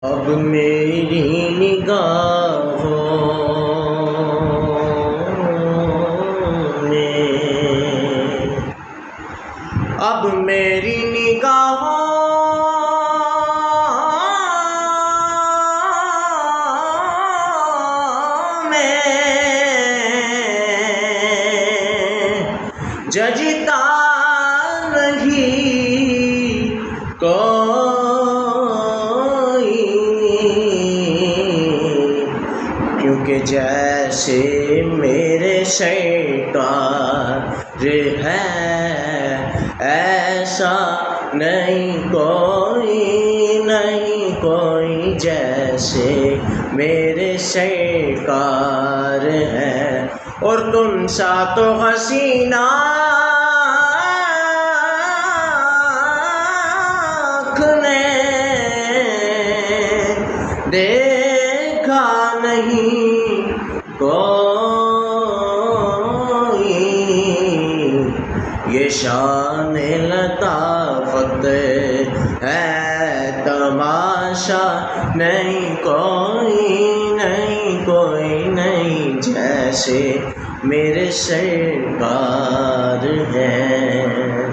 اب میری نگاہوں میں، اب میری نگاہوں میں ججتا نہیں کوئی، کیونکہ جیسے میرے سرکار ہے ایسا نہیں کوئی جیسے میرے سرکار ہے، اور تم سا تو حسینہ دیکھا نہیں کوئی، یہ شان لطافت ہے تماشا نہیں کوئی جیسے میرے سرکار ہیں۔